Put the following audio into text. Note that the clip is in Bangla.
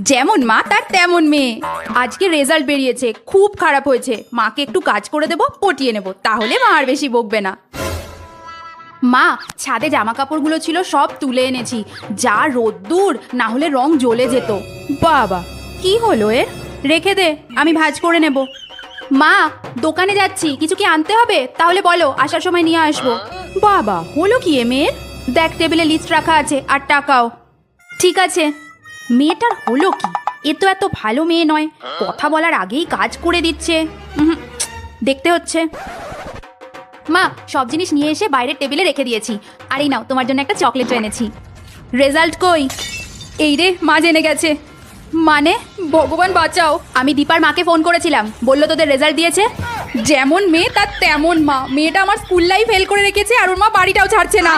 যেমন মা তার তেমন মেয়ে। আজকে রেজাল্ট বেরিয়েছে, খুব খারাপ হয়েছে। মাকে একটু কাজ করে দেবো, পটিয়ে নেব, তাহলে মা আর বেশি বকবে না। মা, ছাদে জামা কাপড়গুলো ছিল সব তুলে এনেছি। যা রোদ্দুর, না হলে রং জ্বলে যেত। বাবা, কি হলো এর? রেখে দে, আমি ভাঁজ করে নেব। মা, দোকানে যাচ্ছি, কিছু কি আনতে হবে? তাহলে বলো, আসার সময় নিয়ে আসবো। বাবা, হলো কি এ মেয়ের? দেখ, টেবিলে লিস্ট রাখা আছে, আর টাকাও। ঠিক আছে। মেয়েটার হলো কি? এ তো এত ভালো মেয়ে নয়, কথা বলার আগেই কাজ করে দিচ্ছে। দেখতে হচ্ছে। মা, সব জিনিস নিয়ে এসে বাইরের টেবিলে রেখে দিয়েছি। আর এই নাও, তোমার জন্য একটা চকলেট এনেছি। রেজাল্ট কই? এই রে, মা জেনে গেছে। মানে, ভগবান বাঁচাও। আমি দীপার মাকে ফোন করেছিলাম, বললো তোদের রেজাল্ট দিয়েছে। যেমন মেয়ে তার তেমন মা। মেয়েটা আমার স্কুল লাইফ ফেল করে রেখেছে, আর ওর মা বাড়িটাও ছাড়ছে না।